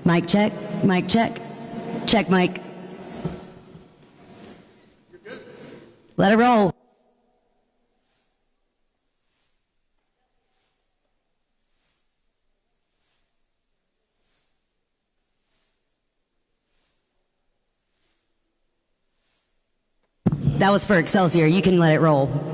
Mic check, mic check. Check mic. Let it roll. That was for Excelsior. You can let it roll.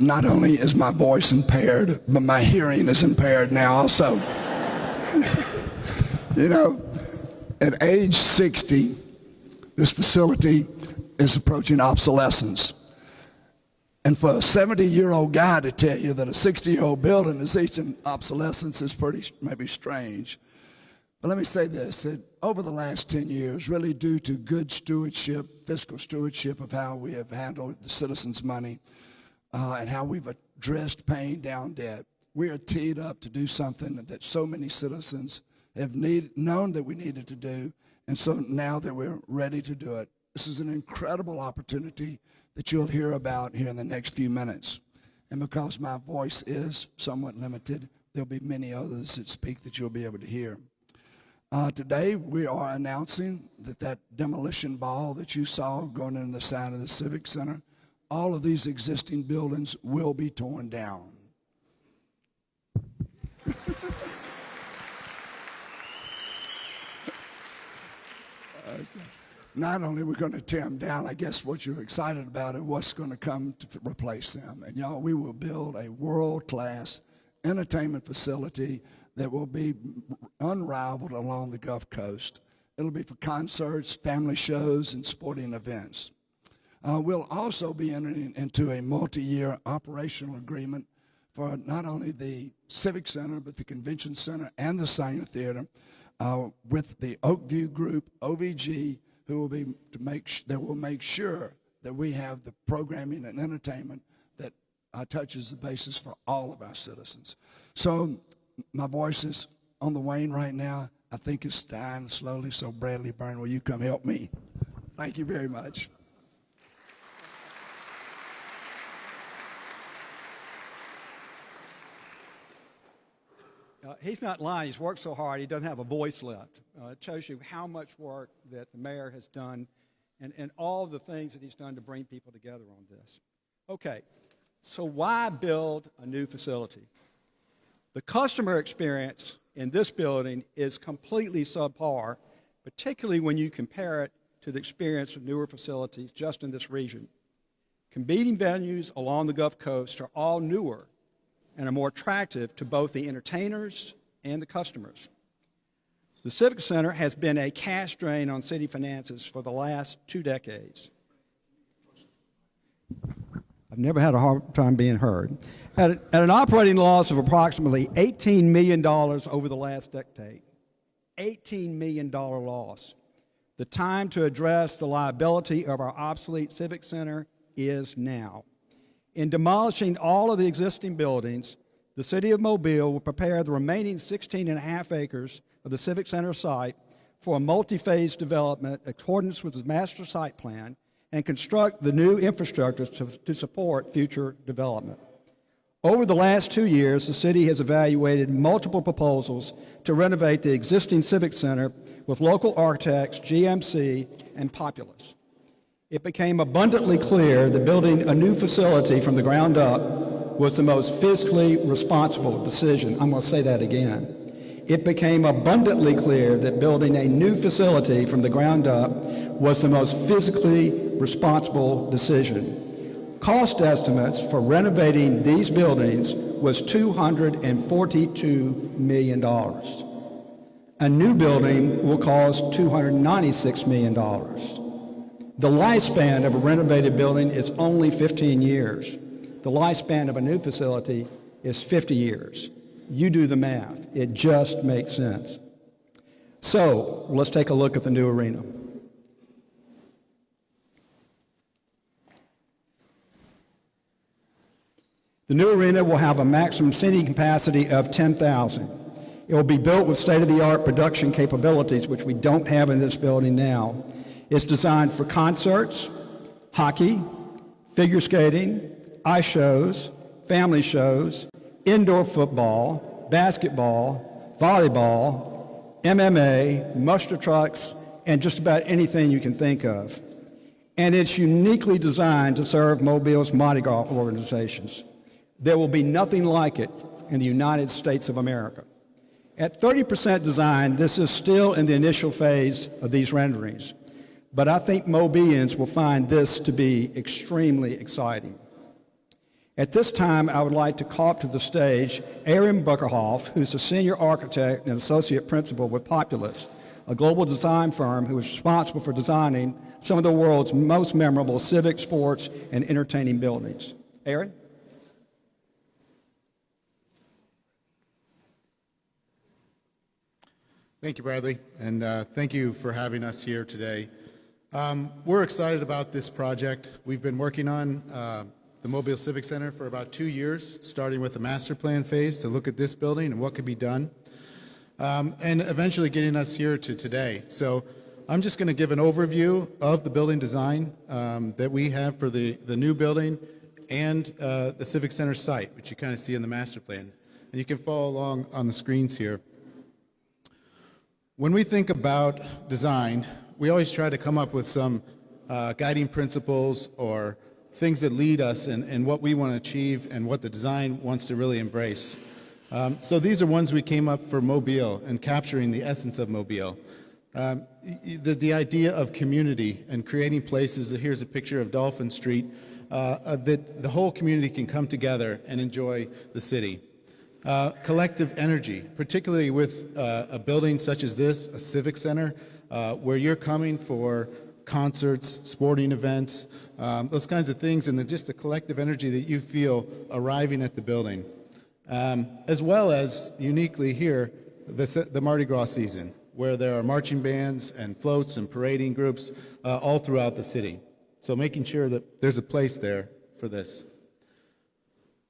not only is my voice impaired, but my hearing is impaired now also. You know, at age 60, this facility is approaching obsolescence. And for a 70-year-old guy to tell you that a 60-year-old building is reaching obsolescence is pretty maybe strange. But let me say this, that over the last 10 years, really due to good stewardship, fiscal stewardship of how we have handled the citizens' money and how we've addressed paying down debt, we are teed up to do something that so many citizens have known that we needed to do, and so now that we're ready to do it. This is an incredible opportunity that you'll hear about here in the next few minutes. And because my voice is somewhat limited, there'll be many others that speak that you'll be able to hear. Today, we are announcing that demolition ball that you saw going in the side of the Civic Center, all of these existing buildings will be torn down. Okay. Not only are we going to tear them down, I guess what you're excited about is what's going to come to replace them. And y'all, we will build a world-class entertainment facility that will be unrivaled along the Gulf Coast. It'll be for concerts, family shows, and sporting events. We'll also be entering into a multi-year operational agreement for not only the Civic Center, but the Convention Center and the Sanger Theater with the Oakview Group, OVG, who will be that will make sure that we have the programming and entertainment that touches the basis for all of our citizens. So my voice is on the wane right now. I think it's dying slowly, so Bradley Byrne, will you come help me? Thank you very much. He's not lying. He's worked so hard, he doesn't have a voice left. It shows you how much work that the mayor has done and all the things that he's done to bring people together on this. Okay, so why build a new facility? The customer experience in this building is completely subpar, particularly when you compare it to the experience of newer facilities just in this region. Competing venues along the Gulf Coast are all newer and are more attractive to both the entertainers and the customers. The Civic Center has been a cash drain on city finances for the last 2 decades. I've never had a hard time being heard. At an operating loss of approximately $18 million over the last decade, $18 million loss. The time to address the liability of our obsolete Civic Center is now. In demolishing all of the existing buildings, the City of Mobile will prepare the remaining 16.5 acres of the Civic Center site for a multi-phase development in accordance with the master site plan and construct the new infrastructure to support future development. Over the last 2 years, the city has evaluated multiple proposals to renovate the existing Civic Center with local architects, GMC, and Populous. It became abundantly clear that building a new facility from the ground up was the most fiscally responsible decision. I'm going to say that again. It became abundantly clear that building a new facility from the ground up was the most fiscally responsible decision. Cost estimates for renovating these buildings was $242 million. A new building will cost $296 million. The lifespan of a renovated building is only 15 years. The lifespan of a new facility is 50 years. You do the math. It just makes sense. So let's take a look at the new arena. The new arena will have a maximum seating capacity of 10,000. It will be built with state-of-the-art production capabilities, which we don't have in this building now. It's designed for concerts, hockey, figure skating, ice shows, family shows, indoor football, basketball, volleyball, MMA, muster trucks, and just about anything you can think of. And it's uniquely designed to serve Mobile's Mardi Gras organizations. There will be nothing like it in the United States of America. At 30% design, this is still in the initial phase of these renderings, but I think Mobians will find this to be extremely exciting. At this time, I would like to call up to the stage Aaron Buckerhoff, who's a senior architect and associate principal with Populous, a global design firm who is responsible for designing some of the world's most memorable civic, sports, and entertaining buildings. Aaron? Thank you, Bradley, and thank you for having us here today. We're excited about this project. We've been working on the Mobile Civic Center for about 2 years, starting with the master plan phase to look at this building and what could be done, and eventually getting us here to today. So I'm just going to give an overview of the building design that we have for the new building and the Civic Center site, which you kind of see in the master plan. And you can follow along on the screens here. When we think about design, we always try to come up with some guiding principles or things that lead us in what we want to achieve and what the design wants to really embrace. So these are ones we came up for Mobile and capturing the essence of Mobile. The idea of community and creating places, here's a picture of Dolphin Street, that the whole community can come together and enjoy the city. Collective energy, particularly with a building such as this, a civic center, where you're coming for concerts, sporting events, those kinds of things, and just the collective energy that you feel arriving at the building. As well as, uniquely here, the Mardi Gras season, where there are marching bands and floats and parading groups all throughout the city. So making sure that there's a place there for this.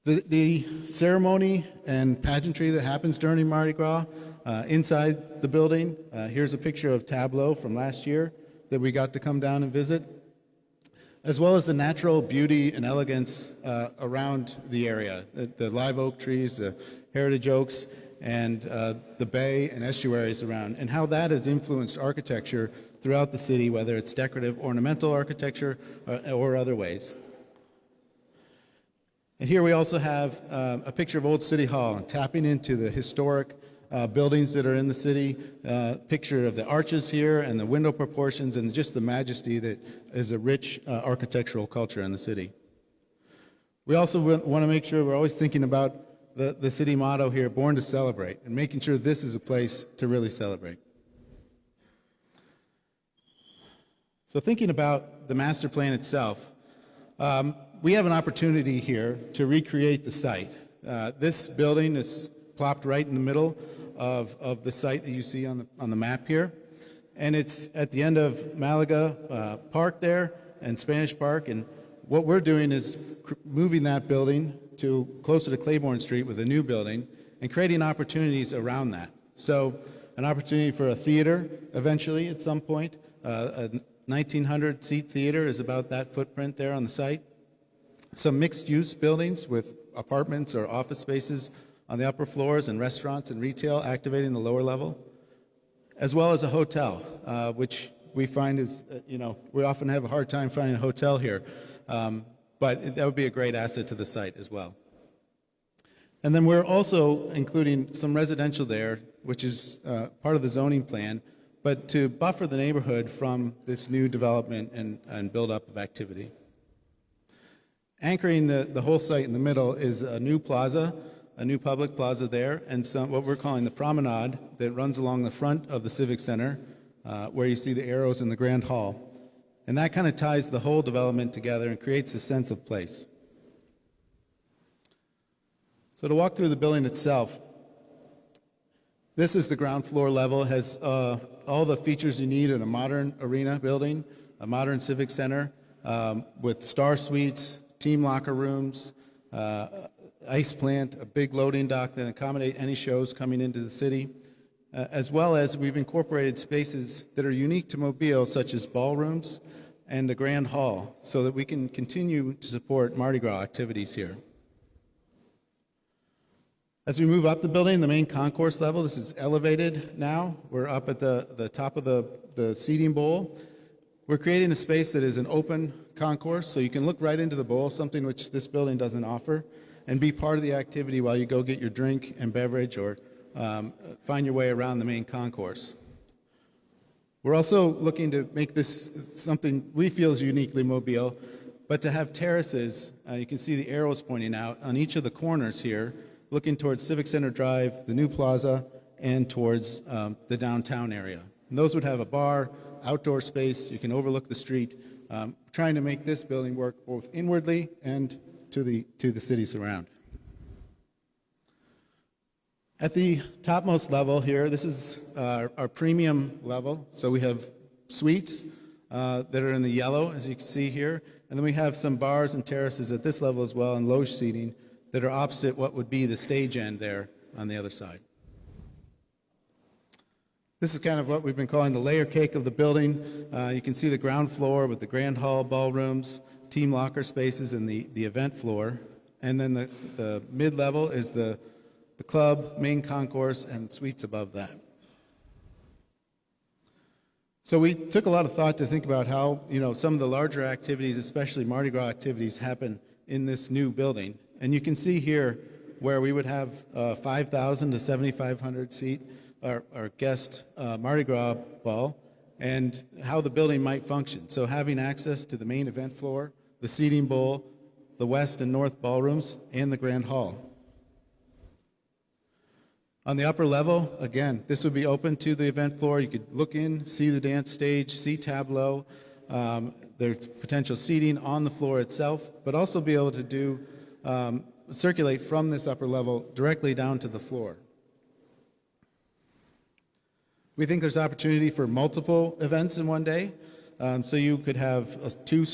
The ceremony and pageantry that happens during Mardi Gras inside the building, here's a picture of Tableau from last year that we got to come down and visit, as well as the natural beauty and elegance around the area, the live oak trees, the heritage oaks, and the bay and estuaries around, and how that has influenced architecture throughout the city, whether it's decorative, ornamental architecture, or other ways. And here we also have a picture of Old City Hall, and tapping into the historic buildings that are in the city, picture of the arches here and the window proportions and just the majesty that is a rich architectural culture in the city. We also want to make sure we're always thinking about the city motto here, born to celebrate, and making sure this is a place to really celebrate. So thinking about the master plan itself, we have an opportunity here to recreate the site. This building is plopped right in the middle of the site that you see on the map here. And it's at the end of Malaga Park there and Spanish Park. And what we're doing is moving that building to closer to Claiborne Street with a new building and creating opportunities around that. So an opportunity for a theater eventually at some point. A 1,900 seat theater is about that footprint there on the site. Some mixed-use buildings with apartments or office spaces on the upper floors and restaurants and retail activating the lower level, as well as a hotel, which we find is, we often have a hard time finding a hotel here, but that would be a great asset to the site as well. And then we're also including some residential there, which is part of the zoning plan, but to buffer the neighborhood from this new development and build-up of activity. Anchoring the whole site in the middle is a new plaza, a new public plaza there, and what we're calling the promenade that runs along the front of the Civic Center, where you see the arrows in the Grand Hall. And that kind of ties the whole development together and creates a sense of place. So to walk through the building itself, this is the ground floor level. It has all the features you need in a modern arena building, a modern civic center with star suites, team locker rooms, ice plant, a big loading dock that accommodate any shows coming into the city, as well as we've incorporated spaces that are unique to Mobile, such as ballrooms and the Grand Hall, so that we can continue to support Mardi Gras activities here. As we move up the building, the main concourse level, this is elevated now. We're up at the top of the seating bowl. We're creating a space that is an open concourse, so you can look right into the bowl, something which this building doesn't offer, and be part of the activity while you go get your drink and beverage or find your way around the main concourse. We're also looking to make this something we feel is uniquely Mobile, but to have terraces, you can see the arrows pointing out on each of the corners here, looking towards Civic Center Drive, the new plaza, and towards the downtown area. And those would have a bar, outdoor space, you can overlook the street, trying to make this building work both inwardly and to the cities around. At the topmost level here, this is our premium level. So we have suites that are in the yellow, as you can see here, and then we have some bars and terraces at this level as well, and loge seating that are opposite what would be the stage end there on the other side. This is kind of what we've been calling the layer cake of the building. You can see the ground floor with the grand hall, ballrooms, team locker spaces, and the event floor. And then the mid-level is the club, main concourse, and suites above that. So we took a lot of thought to think about how, some of the larger activities, especially Mardi Gras activities, happen in this new building. And you can see here where we would have 5,000 to 7,500 seat our guest Mardi Gras ball, and how the building might function. So having access to the main event floor, the seating bowl, the west and north ballrooms, and the grand hall. On the upper level, again, this would be open to the event floor. You could look in, see the dance stage, see tableau. There's potential seating on the floor itself, but also be able to do circulate from this upper level directly down to the floor. We think there's opportunity for multiple events in one day. So you could have two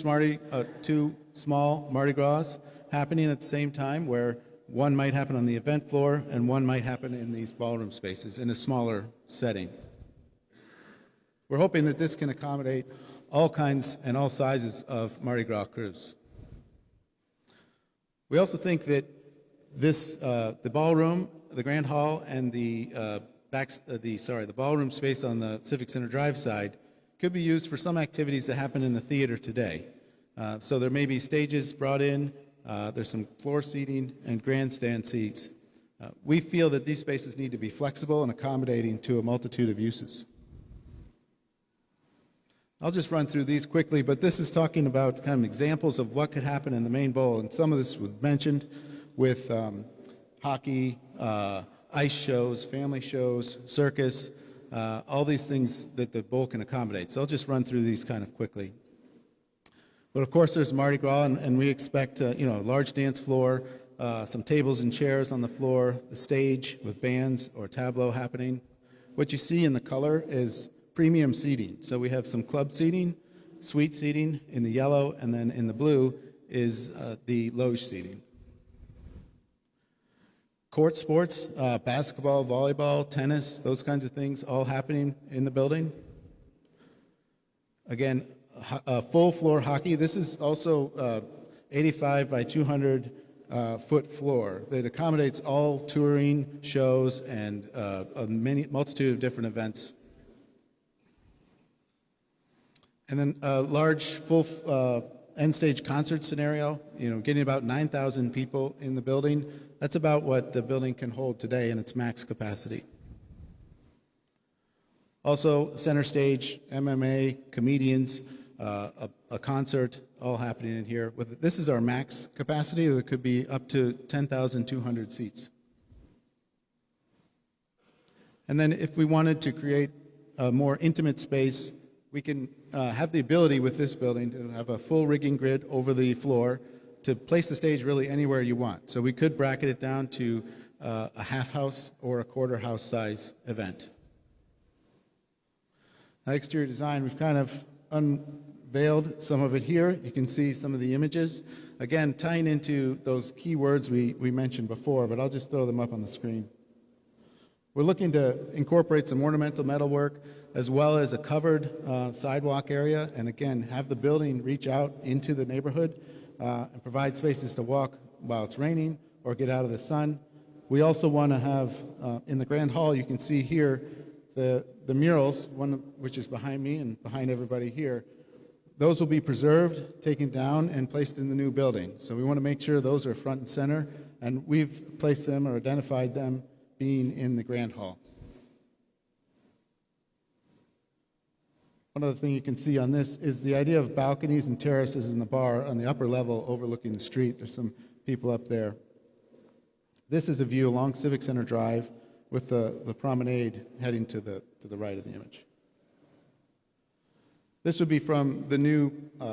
small Mardi Gras happening at the same time, where one might happen on the event floor and one might happen in these ballroom spaces in a smaller setting. We're hoping that this can accommodate all kinds and all sizes of Mardi Gras crews. We also think that the ballroom, the grand hall, and the ballroom space on the Civic Center Drive side could be used for some activities that happen in the theater today. So there may be stages brought in, there's some floor seating and grandstand seats. We feel that these spaces need to be flexible and accommodating to a multitude of uses. I'll just run through these quickly, but this is talking about kind of examples of what could happen in the main bowl, and some of this was mentioned with hockey, ice shows, family shows, circus, all these things that the bowl can accommodate. So I'll just run through these kind of quickly. But of course there's Mardi Gras, and we expect a large dance floor, some tables and chairs on the floor, the stage with bands or tableau happening. What you see in the color is premium seating. So we have some club seating, suite seating in the yellow, and then in the blue is the loge seating. Court sports, basketball, volleyball, tennis, those kinds of things all happening in the building. Again, full floor hockey. This is also 85 by 200 foot floor that accommodates all touring shows and a multitude of different events. And then a large full end stage concert scenario, getting about 9,000 people in the building. That's about what the building can hold today in its max capacity. Also, center stage, MMA, comedians, a concert, all happening in here. This is our max capacity. There could be up to 10,200 seats. And then if we wanted to create a more intimate space, we can have the ability with this building to have a full rigging grid over the floor to place the stage really anywhere you want. So we could bracket it down to a half house or a quarter house size event. Now, exterior design, we've kind of unveiled some of it here. You can see some of the images. Again, tying into those key words we mentioned before, but I'll just throw them up on the screen. We're looking to incorporate some ornamental metalwork as well as a covered sidewalk area, and again, have the building reach out into the neighborhood and provide spaces to walk while it's raining or get out of the sun. We also want to have, in the Grand Hall, you can see here, the murals, one which is behind me and behind everybody here. Those will be preserved, taken down, and placed in the new building. So we want to make sure those are front and center, and we've placed them or identified them being in the Grand Hall. One other thing you can see on this is the idea of balconies and terraces in the bar on the upper level overlooking the street. There's some people up there. This is a view along Civic Center Drive with the promenade heading to the right of the image. This would be from the new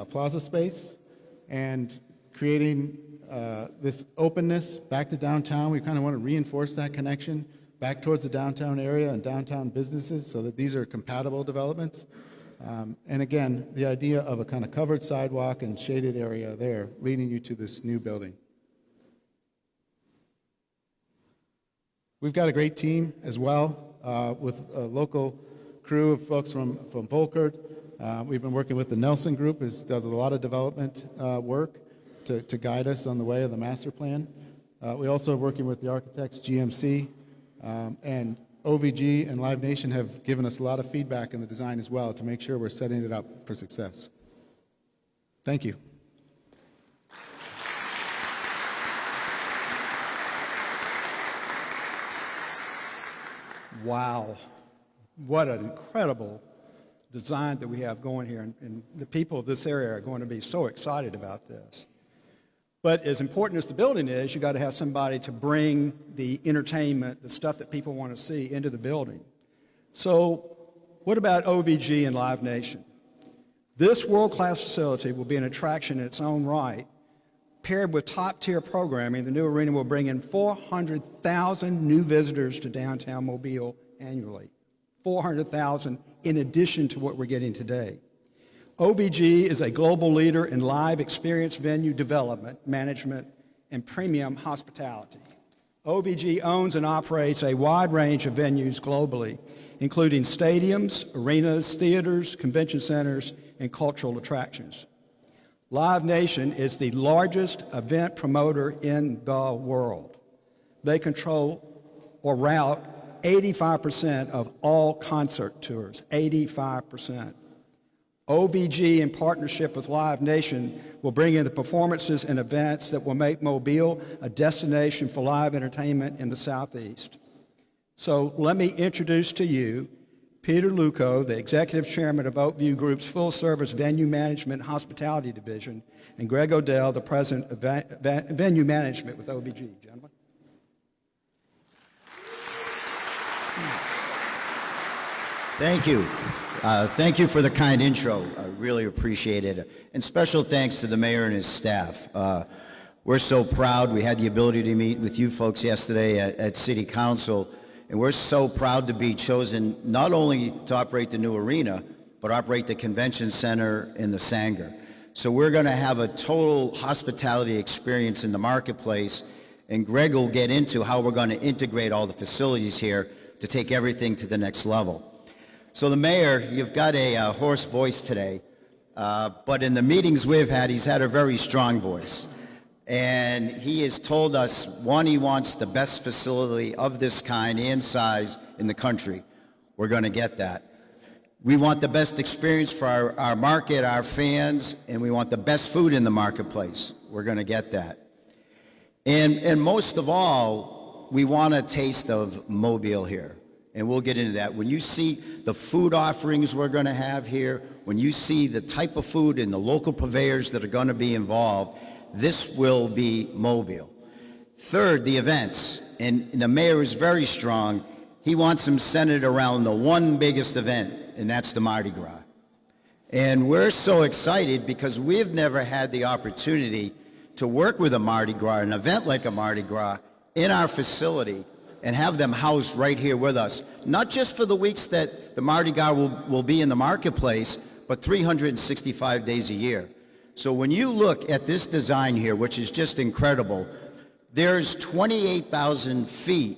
plaza space, and creating this openness back to downtown. We kind of want to reinforce that connection back towards the downtown area and downtown businesses so that these are compatible developments. And again, the idea of a kind of covered sidewalk and shaded area there leading you to this new building. We've got a great team as well with a local crew of folks from Volkert. We've been working with the Nelson Group, who does a lot of development work to guide us on the way of the master plan. We also are working with the architects, GMC, and OVG and Live Nation have given us a lot of feedback in the design as well to make sure we're setting it up for success. Thank you. Wow, what an incredible design that we have going here, and the people of this area are going to be so excited about this. But as important as the building is, you got to have somebody to bring the entertainment, the stuff that people want to see into the building. So what about OVG and Live Nation? This world-class facility will be an attraction in its own right. Paired with top-tier programming, the new arena will bring in 400,000 new visitors to downtown Mobile annually. 400,000 in addition to what we're getting today. OVG is a global leader in live experience venue development, management, and premium hospitality. OVG owns and operates a wide range of venues globally, including stadiums, arenas, theaters, convention centers, and cultural attractions. Live Nation is the largest event promoter in the world. They control or route 85% of all concert tours, 85%. OVG, in partnership with Live Nation, will bring in the performances and events that will make Mobile a destination for live entertainment in the Southeast. So let me introduce to you Peter Luco, the Executive Chairman of Oakview Group's Full-Service Venue Management Hospitality Division, and Greg Odell, the President of Venue Management with OVG. Gentlemen. Thank you. Thank you for the kind intro. I really appreciate it. And special thanks to the mayor and his staff. We're so proud. We had the ability to meet with you folks yesterday at City Council, and we're so proud to be chosen not only to operate the new arena, but operate the convention center in the Sanger. So we're going to have a total hospitality experience in the marketplace, and Greg will get into how we're going to integrate all the facilities here to take everything to the next level. So the mayor, you've got a hoarse voice today, but in the meetings we've had, he's had a very strong voice. And he has told us, one, he wants the best facility of this kind and size in the country. We're going to get that. We want the best experience for our market, our fans, and we want the best food in the marketplace. We're going to get that. And most of all, we want a taste of Mobile here. And we'll get into that. When you see the food offerings we're going to have here, when you see the type of food and the local purveyors that are going to be involved, this will be Mobile. Third, the events. And the mayor is very strong. He wants them centered around the one biggest event, and that's the Mardi Gras. And we're so excited because we've never had the opportunity to work with a Mardi Gras, an event like a Mardi Gras, in our facility and have them housed right here with us, not just for the weeks that the Mardi Gras will be in the marketplace, but 365 days a year. So when you look at this design here, which is just incredible, there's 28,000 feet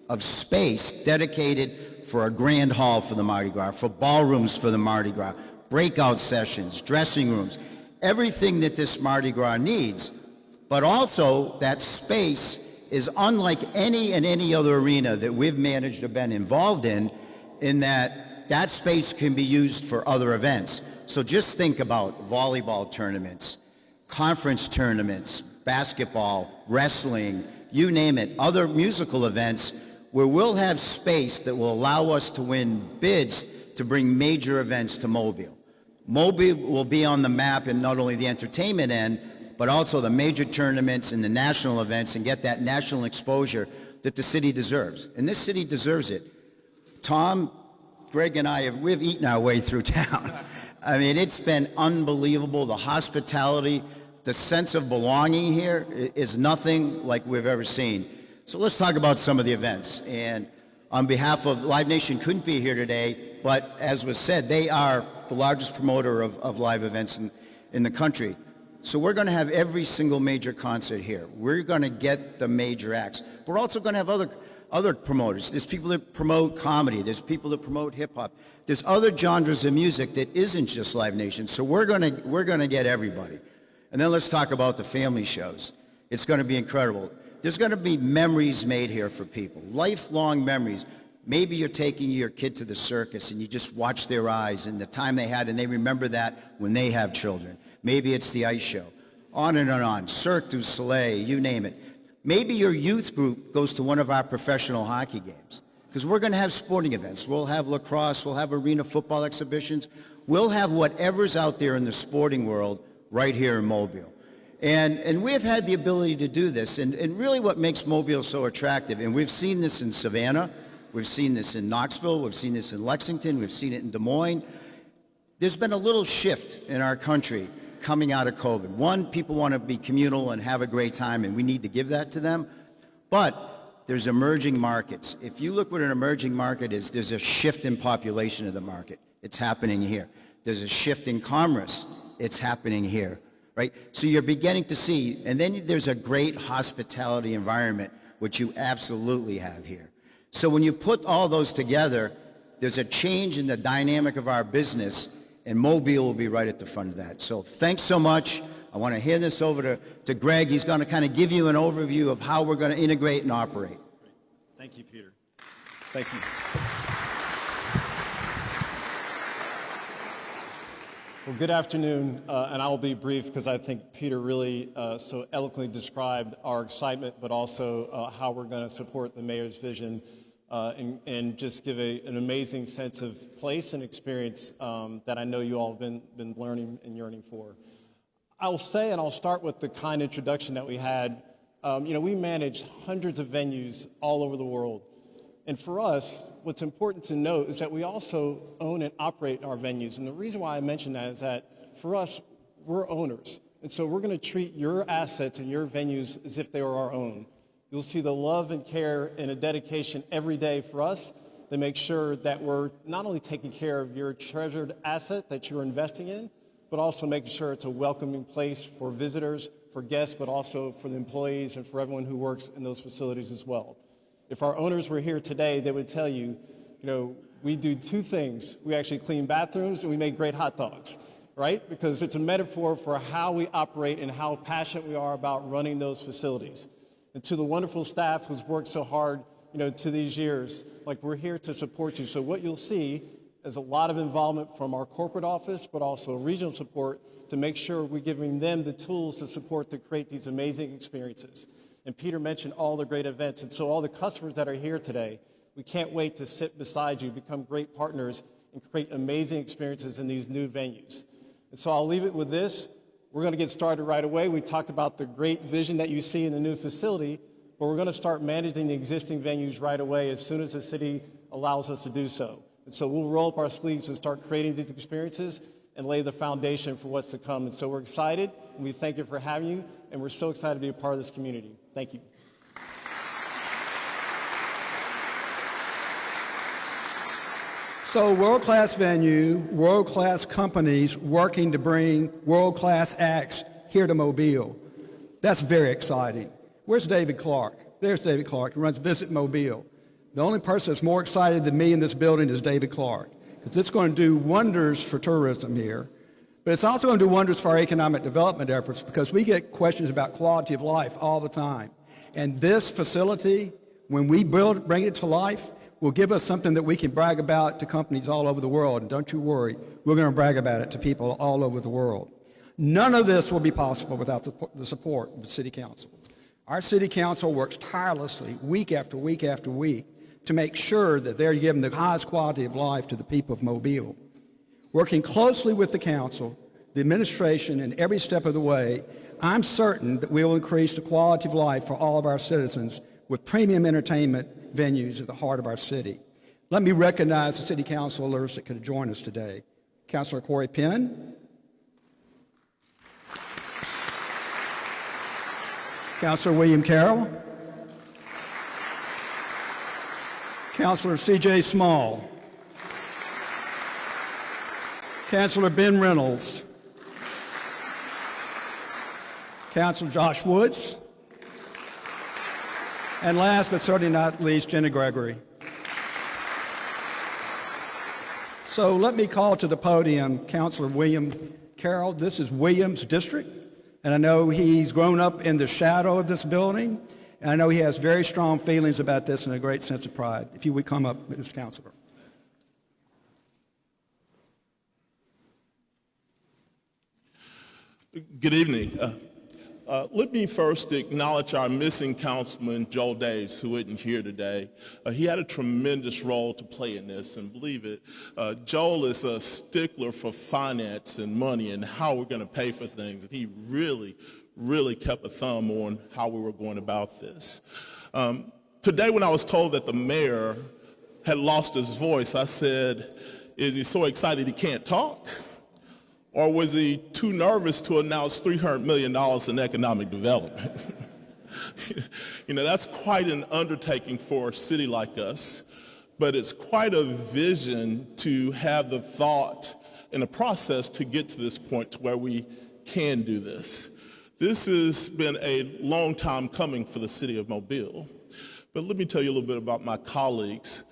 of space dedicated for a grand hall for the Mardi Gras, for ballrooms for the Mardi Gras, breakout sessions, dressing rooms, everything that this Mardi Gras needs. But also that space is unlike any other arena that we've managed or been involved in that space can be used for other events. So just think about volleyball tournaments, conference tournaments, basketball, wrestling, you name it, other musical events where we'll have space that will allow us to win bids to bring major events to Mobile. Mobile will be on the map in not only the entertainment end, but also the major tournaments and the national events, and get that national exposure that the city deserves. And this city deserves it. Tom, Greg, and we've eaten our way through town. I mean, it's been unbelievable. The hospitality, the sense of belonging here is nothing like we've ever seen. So let's talk about some of the events. And on behalf of Live Nation, couldn't be here today, but as was said, they are the largest promoter of live events in the country. So we're going to have every single major concert here. We're going to get the major acts. We're also going to have other promoters. There's people that promote comedy. There's people that promote hip-hop. There's other genres of music that isn't just Live Nation. So we're going to get everybody. And then let's talk about the family shows. It's going to be incredible. There's going to be memories made here for people, lifelong memories. Maybe you're taking your kid to the circus and you just watch their eyes and the time they had, and they remember that when they have children. Maybe it's the ice show, on and on, Cirque du Soleil, you name it. Maybe your youth group goes to one of our professional hockey games, because we're going to have sporting events. We'll have lacrosse, we'll have arena football exhibitions. We'll have whatever's out there in the sporting world right here in Mobile. And we've had the ability to do this, and really what makes Mobile so attractive, and we've seen this in Savannah, we've seen this in Knoxville, we've seen this in Lexington, we've seen it in Des Moines. There's been a little shift in our country coming out of COVID. One, people want to be communal and have a great time, and we need to give that to them. But there's emerging markets. If you look what an emerging market is, there's a shift in population of the market. It's happening here. There's a shift in commerce. It's happening here, right? So you're beginning to see, and then there's a great hospitality environment, which you absolutely have here. So when you put all those together, there's a change in the dynamic of our business, and Mobile will be right at the front of that. So thanks so much. I want to hand this over to Greg. He's going to kind of give you an overview of how we're going to integrate and operate. Thank you, Peter. Thank you. Well, good afternoon, and I'll be brief because I think Peter really so eloquently described our excitement, but also how we're going to support the mayor's vision and just give an amazing sense of place and experience that I know you all have been learning and yearning for. I'll say, and I'll start with the kind introduction that we had. We manage hundreds of venues all over the world. And for us, what's important to note is that we also own and operate our venues. And the reason why I mention that is that for us, we're owners. And so we're going to treat your assets and your venues as if they were our own. You'll see the love and care and a dedication every day for us to make sure that we're not only taking care of your treasured asset that you're investing in, but also making sure it's a welcoming place for visitors, for guests, but also for the employees and for everyone who works in those facilities as well. If our owners were here today, they would tell you, we do two things. We actually clean bathrooms and we make great hot dogs, right? Because it's a metaphor for how we operate and how passionate we are about running those facilities. And to the wonderful staff who's worked so hard, to these years, we're here to support you. So what you'll see is a lot of involvement from our corporate office, but also regional support to make sure we're giving them the tools to support to create these amazing experiences. And Peter mentioned all the great events. And so all the customers that are here today, we can't wait to sit beside you, become great partners, and create amazing experiences in these new venues. And so I'll leave it with this. We're going to get started right away. We talked about the great vision that you see in the new facility, but we're going to start managing the existing venues right away as soon as the city allows us to do so. And so we'll roll up our sleeves and start creating these experiences and lay the foundation for what's to come. And so we're excited, and we thank you for having you, and we're so excited to be a part of this community. Thank you. So world-class venue, world-class companies working to bring world-class acts here to Mobile. That's very exciting. Where's David Clark? There's David Clark. He runs Visit Mobile. The only person that's more excited than me in this building is David Clark, because it's going to do wonders for tourism here. But it's also going to do wonders for our economic development efforts, because we get questions about quality of life all the time. And this facility, when we bring it to life, will give us something that we can brag about to companies all over the world. And don't you worry, we're going to brag about it to people all over the world. None of this will be possible without the support of the City Council. Our City Council works tirelessly week after week after week to make sure that they're giving the highest quality of life to the people of Mobile. Working closely with the council, the administration, and every step of the way, I'm certain that we will increase the quality of life for all of our citizens with premium entertainment venues at the heart of our city. Let me recognize the city councilors that could join us today. Councilor Corey Penn, Councilor William Carroll, Councilor C.J. Small, Councilor Ben Reynolds, Councilor Josh Woods, and last but certainly not least, Jenna Gregory. So let me call to the podium Councilor William Carroll. This is William's district, and I know he's grown up in the shadow of this building, and I know he has very strong feelings about this and a great sense of pride. If you would come up, Mr. Councilor. Good evening. Let me first acknowledge our missing councilman, Joel Daves, who isn't here today. He had a tremendous role to play in this, and believe it, Joel is a stickler for finance and money and how we're going to pay for things. And he really kept a thumb on how we were going about this. Today, when I was told that the mayor had lost his voice, I said, is he so excited he can't talk? Or was he too nervous to announce $300 million in economic development? You know, that's quite an undertaking for a city like us, but it's quite a vision to have the thought and the process to get to this point to where we can do this. This has been a long time coming for the city of Mobile. But let me tell you a little bit about my colleagues.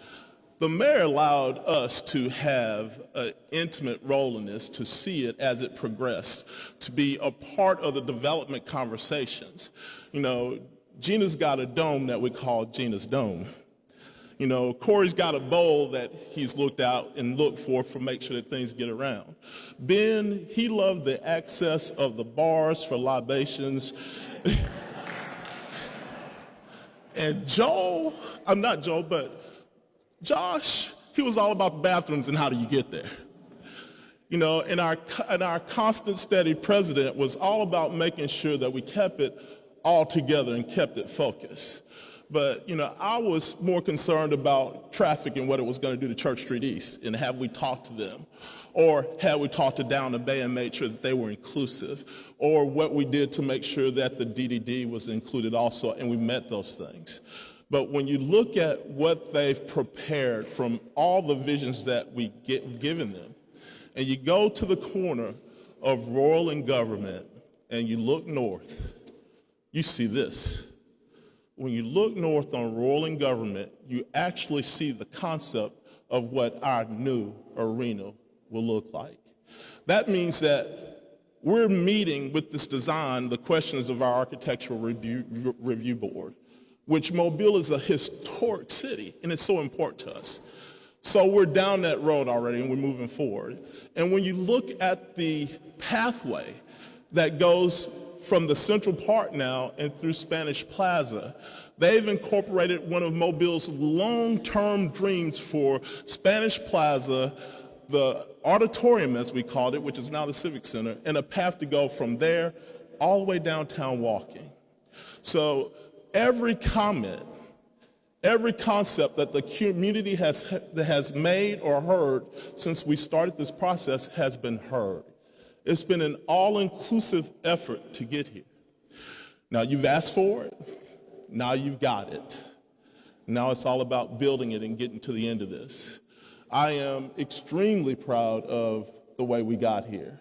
The mayor allowed us to have an intimate role in this, to see it as it progressed, to be a part of the development conversations. You know, Gina's got a dome that we call Gina's Dome. You know, Corey's got a bowl that he's looked out and looked for make sure that things get around. Ben, he loved the access of the bars for libations. And Joel, I'm not Joel, but Josh, he was all about the bathrooms and how do you get there. You know, and our constant steady president was all about making sure that we kept it all together and kept it focused. But, you know, I was more concerned about traffic and what it was going to do to Church Street East, and have we talked to them? Or had we talked to Down the Bay and made sure that they were inclusive? Or what we did to make sure that the DDD was included also, and we met those things. But when you look at what they've prepared from all the visions that we given them, and you go to the corner of Royal and Government, and you look north, you see this. When you look north on Royal and Government, you actually see the concept of what our new arena will look like. That means that we're meeting with this design the questions of our architectural review board, which Mobile is a historic city, and it's so important to us. So we're down that road already, and we're moving forward. And when you look at the pathway that goes from the Central Park now and through Spanish Plaza, they've incorporated one of Mobile's long-term dreams for Spanish Plaza, the auditorium, as we called it, which is now the Civic Center, and a path to go from there all the way downtown walking. So every comment, every concept that the community has made or heard since we started this process has been heard. It's been an all-inclusive effort to get here. Now you've asked for it, now you've got it. Now it's all about building it and getting to the end of this. I am extremely proud of the way we got here.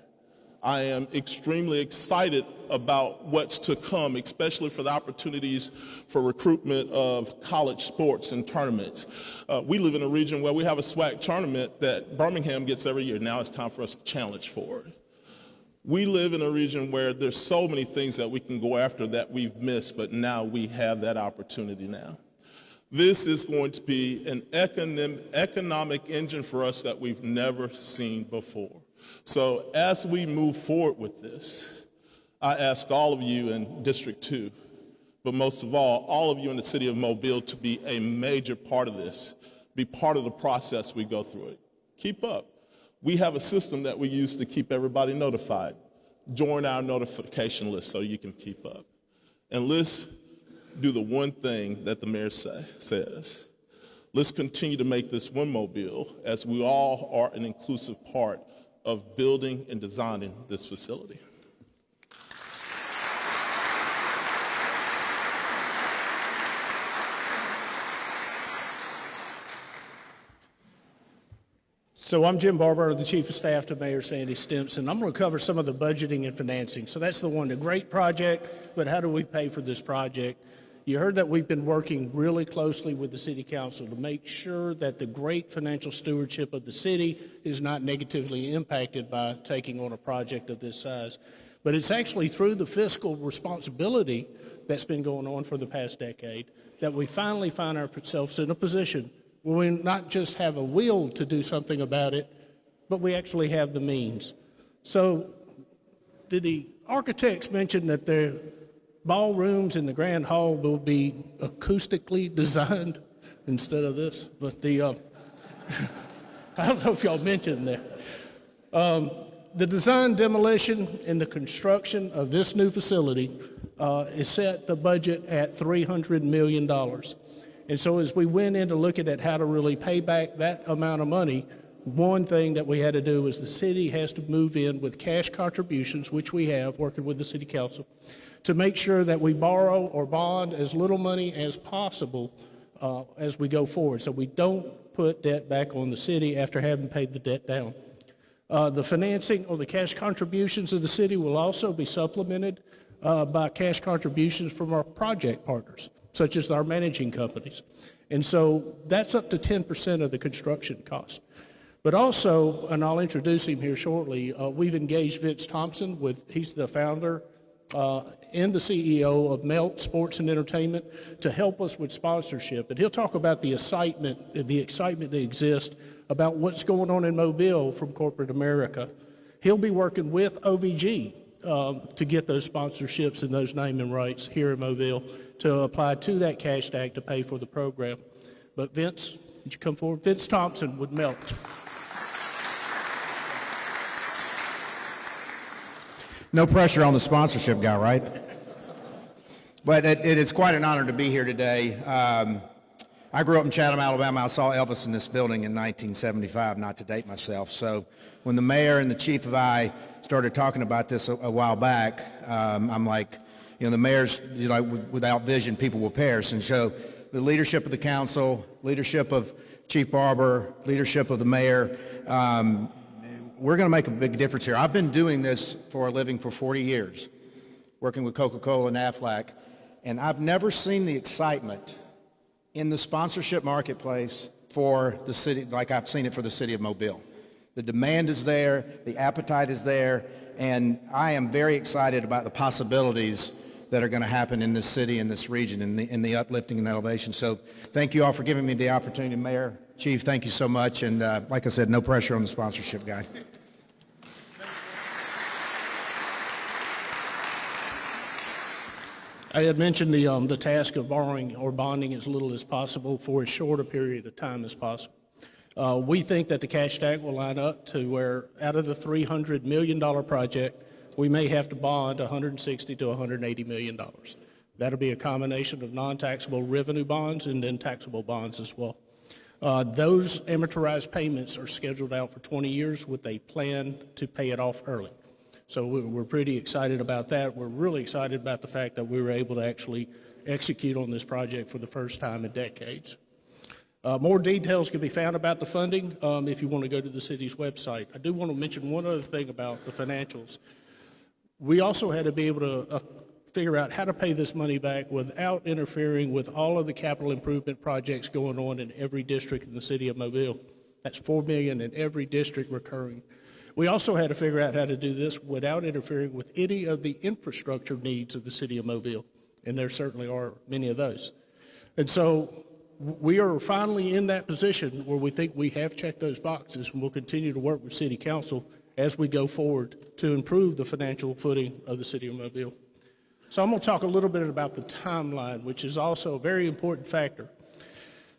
I am extremely excited about what's to come, especially for the opportunities for recruitment of college sports and tournaments. We live in a region where we have a SWAC tournament that Birmingham gets every year. Now it's time for us to challenge for it. We live in a region where there's so many things that we can go after that we've missed, but now we have that opportunity now. This is going to be an economic engine for us that we've never seen before. So as we move forward with this, I ask all of you in District 2 but most of all of you in the city of Mobile to be a major part of this, be part of the process we go through it. Keep up. We have a system that we use to keep everybody notified. Join our notification list so you can keep up. And let's do the one thing that the mayor says. Let's continue to make this one Mobile, as we all are an inclusive part of building and designing this facility. So I'm Jim Barber, the Chief of Staff to Mayor Sandy Stimpson. I'm going to cover some of the budgeting and financing. So that's the great project, but how do we pay for this project? You heard that we've been working really closely with the City Council to make sure that the great financial stewardship of the city is not negatively impacted by taking on a project of this size. But it's actually through the fiscal responsibility that's been going on for the past decade that we finally find ourselves in a position where we not just have a will to do something about it, but we actually have the means. So did the architects mention that their ballrooms in the Grand Hall will be acoustically designed instead of this? But I don't know if y'all mentioned that. The design, demolition, and the construction of this new facility is set the budget at $300 million. And so as we went into looking at how to really pay back that amount of money, one thing that we had to do was the city has to move in with cash contributions, which we have, working with the City Council, to make sure that we borrow or bond as little money as possible as we go forward, so we don't put debt back on the city after having paid the debt down. The financing or the cash contributions of the city will also be supplemented by cash contributions from our project partners, such as our managing companies. And so that's up to 10% of the construction cost. But also, and I'll introduce him here shortly, we've engaged Vince Thompson, he's the founder and the CEO of Melt Sports and Entertainment, to help us with sponsorship. And he'll talk about the excitement that exists about what's going on in Mobile from corporate America. He'll be working with OVG to get those sponsorships and those naming rights here in Mobile to apply to that cash tag to pay for the program. But Vince, would you come forward? Vince Thompson with Melt. No pressure on the sponsorship guy, right? But it is quite an honor to be here today. I grew up in Chatham, Alabama. I saw Elvis in this building in 1975, not to date myself. So when the mayor and the chief of I started talking about this a while back, I'm like, the mayor's, without vision, people will perish. And so the leadership of the council, leadership of Chief Barber, leadership of the mayor, we're going to make a big difference here. I've been doing this for a living for 40 years, working with Coca-Cola and Aflac, and I've never seen the excitement in the sponsorship marketplace for the city like I've seen it for the city of Mobile. The demand is there, the appetite is there, and I am very excited about the possibilities that are going to happen in this city, in this region, in the uplifting and elevation. So thank you all for giving me the opportunity. Mayor, Chief, thank you so much. And like I said, no pressure on the sponsorship guy. I had mentioned the task of borrowing or bonding as little as possible for as short a period of time as possible. We think that the cash tag will line up to where out of the $300 million project, we may have to bond $160 to $180 million. That'll be a combination of non-taxable revenue bonds and then taxable bonds as well. Those amortized payments are scheduled out for 20 years with a plan to pay it off early. So we're pretty excited about that. We're really excited about the fact that we were able to actually execute on this project for the first time in decades. More details can be found about the funding if you want to go to the city's website. I do want to mention one other thing about the financials. We also had to be able to figure out how to pay this money back without interfering with all of the capital improvement projects going on in every district in the city of Mobile. That's $4 million in every district recurring. We also had to figure out how to do this without interfering with any of the infrastructure needs of the city of Mobile, and there certainly are many of those. And so we are finally in that position where we think we have checked those boxes, and we'll continue to work with City Council as we go forward to improve the financial footing of the city of Mobile. So I'm going to talk a little bit about the timeline, which is also a very important factor.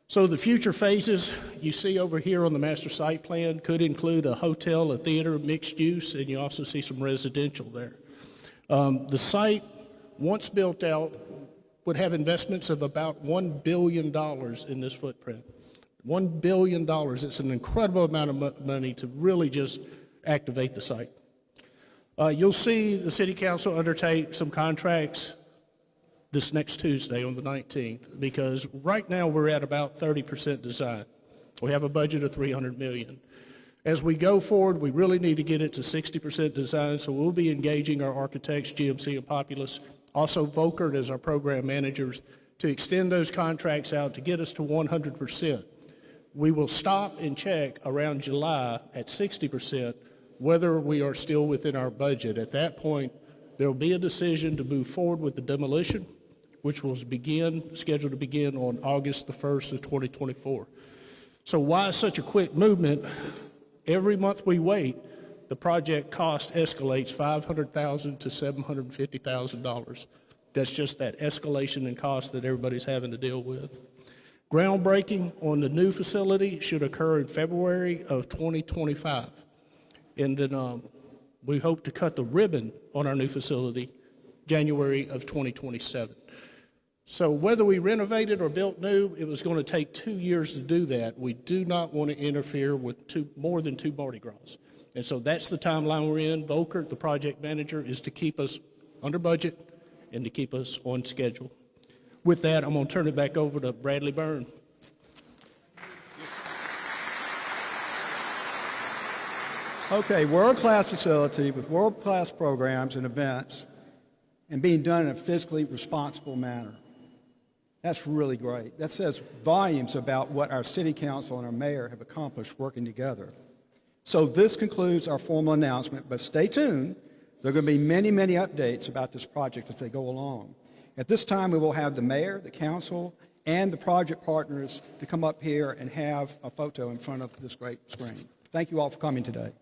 So the future phases you see over here on the master site plan could include a hotel, a theater, mixed use, and you also see some residential there. The site, once built out, would have investments of about $1 billion in this footprint. $1 billion. It's an incredible amount of money to really just activate the site. You'll see the City Council undertake some contracts this next Tuesday on the 19th, because right now we're at about 30% design. We have a budget of $300 million. As we go forward, we really need to get it to 60% design, so we'll be engaging our architects, GMC and Populous, also Volkert as our program managers, to extend those contracts out to get us to 100%. We will stop and check around July at 60% whether we are still within our budget. At that point, there will be a decision to move forward with the demolition, which was scheduled to begin on August the 1st of 2024. So why such a quick movement? Every month we wait, the project cost escalates $500,000 to $750,000. That's just that escalation in cost that everybody's having to deal with. Groundbreaking on the new facility should occur in February of 2025. And then we hope to cut the ribbon on our new facility January of 2027. So whether we renovated or built new, it was going to take 2 years to do that. We do not want to interfere with more than 2 Mardi Gras. And so that's the timeline we're in. Volkert, the project manager, is to keep us under budget and to keep us on schedule. With that, I'm going to turn it back over to Bradley Byrne. Okay, world-class facility with world-class programs and events and being done in a fiscally responsible manner. That's really great. That says volumes about what our city council and our mayor have accomplished working together. So this concludes our formal announcement, but stay tuned. There are going to be many, many updates about this project as they go along. At this time, we will have the mayor, the council, and the project partners to come up here and have a photo in front of this great screen. Thank you all for coming today.